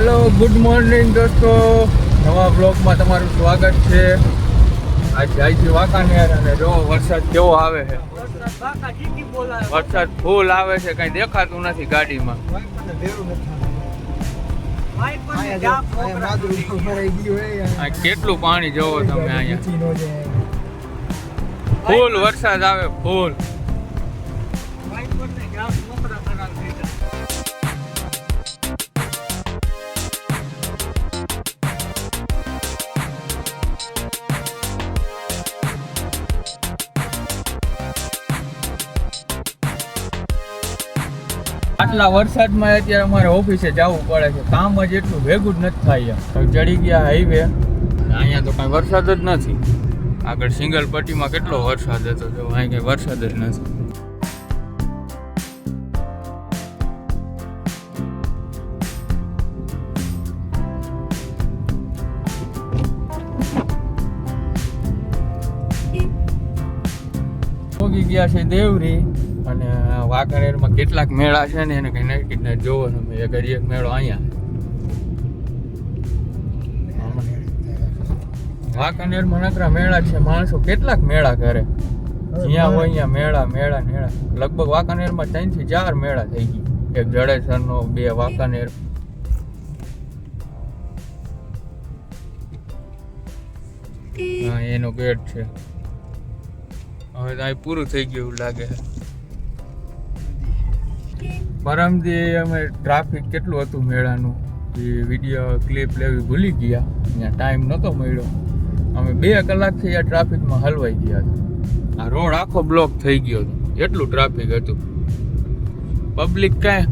Hello good morning दोस्तों, नवा ब्लॉगમાં તમારું સ્વાગત છે। આજ જાય છે વાંકાનેર અને જો વરસાદ કેવો આવે છે। વરસાદ ફૂલ આવે છે, કઈ દેખાતું નથી ગાડીમાં। કેટલું પાણી જોવો તમે અહીંયા, ફૂલ વરસાદ આવે ફૂલ। આટલા વરસાદમાં અત્યારે અમારે ઓફિસે જવું પડે છે, કામ જ એટલું ભેગું જ નથી થાય। ચડી ગયા હાઈવે, અહીંયા તો કાંઈ વરસાદ જ નથી। આગળ સિંગલ પટ્ટીમાં કેટલો વરસાદ હતો, જો અહીં કંઈ વરસાદ જ નથી। પહોંચી ગયા છે દેવરી અને વાંકાનેરમાં કેટલાક મેળા છે ને એને કઈ નક્કી જ જોવો તમે। એક મેળો અહીંયા વાંકાનેરમાં નકરા મેળા છે, માણસો કેટલાક મેળા કરે, જ્યાં હોય અહીંયા મેળા મેળા મેળા। લગભગ વાંકાનેરમાં 3 થી 4 મેળા થઈ ગઈ, એક જડેસરનો, 2 વાંકાનેર। એનો ગેટ છે, હવે તો અહીં પૂરું થઈ ગયું એવું લાગે છે। પરમથી અમે ટ્રાફિક કેટલું હતું મેળાનું એ વિડીયો ક્લિપ લેવી ભૂલી ગયા, ત્યાં ટાઈમ નહોતો મળ્યો। અમે 2 કલાકથી આ ટ્રાફિકમાં હલવાઈ ગયા હતા। આ રોડ આખો બ્લોક થઈ ગયો હતો, એટલું ટ્રાફિક હતું। પબ્લિક કાંઈ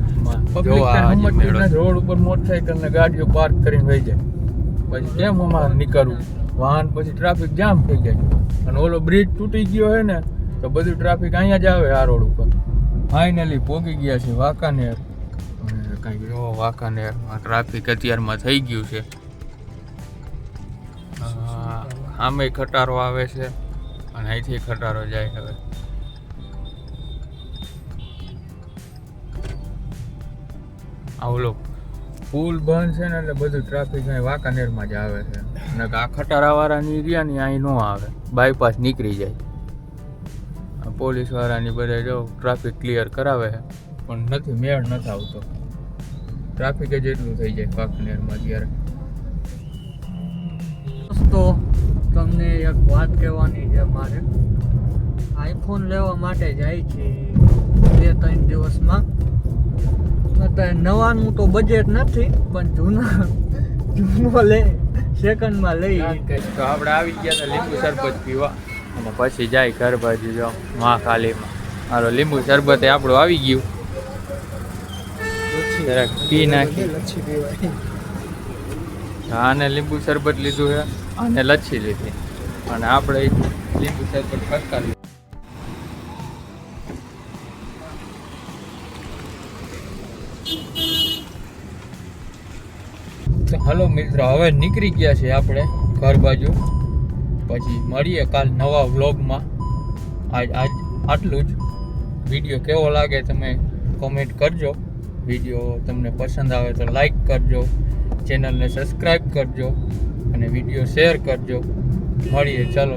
રોડ ઉપર મોટરસાઇકલ ને ગાડીઓ પાર્ક કરીને વહી જાય, પછી કેમ અમારે નીકળવું વાહન, પછી ટ્રાફિક જામ થઈ જાય। અને ઓલો બ્રિજ તૂટી ગયો હોય ને તો બધું ટ્રાફિક અહીંયા જ આવે આ રોડ ઉપર। ફાઇનલી પહોંચી ગયા છે વાંકાનેર, કંઈક જો વાંકાનેરમાં ટ્રાફિક અત્યારમાં થઈ ગયું છે। આમે ખટારો આવે છે અને અહીંથી ખટારો જાય। હવે આ ઓલો પુલ બંધ છે ને એટલે બધું ટ્રાફિક અહીં વાંકાનેરમાં જ આવે છે, અને આ ખટારાવાળાની એરિયાની અહીં ન આવે, બાયપાસ નીકળી જાય। પોલીસ વાળાની બધા જો ટ્રાફિક ક્લિયર કરાવે છે પણ નથી, મેળ નથી આવતો, ટ્રાફિક જ એટલું થઈ જાય વાંકાનેરમાં અત્યારે। દોસ્તો તમને એક વાત કહેવાની છે, મારે આઈફોન લેવા માટે જાય છે 2-3 દિવસમાં। અત્યારે નવાનું તો બજેટ નથી પણ જૂનો લે સેકન્ડમાં લઈ। તો આપણે આવી ગયા હતા લીંબુ શરબત પીવા અને પછી જાય ઘર બાજુ, જો મહાકાલીમાં મારો લીંબુ શરબત આપણું આવી ગયું, જરાક પી નાખી। આને લીંબુ શરબત લીધું છે, આને લચ્છી લીધી, અને આપણે લીંબુ શરબત ફટકા લીધું। હલો મિત્રો, હવે નીકળી ગયા છે આપણે ઘર બાજુ, પછી મળીએ કાલ નવા વ્લોગમાં। આજ આટલું જ। વિડીયો કેવો લાગે તમે કોમેન્ટ કરજો, વિડીયો તમને પસંદ આવે તો લાઈક કરજો, ચેનલને સબસ્ક્રાઈબ કરજો અને વિડીયો શેર કરજો। મળીએ, ચાલો।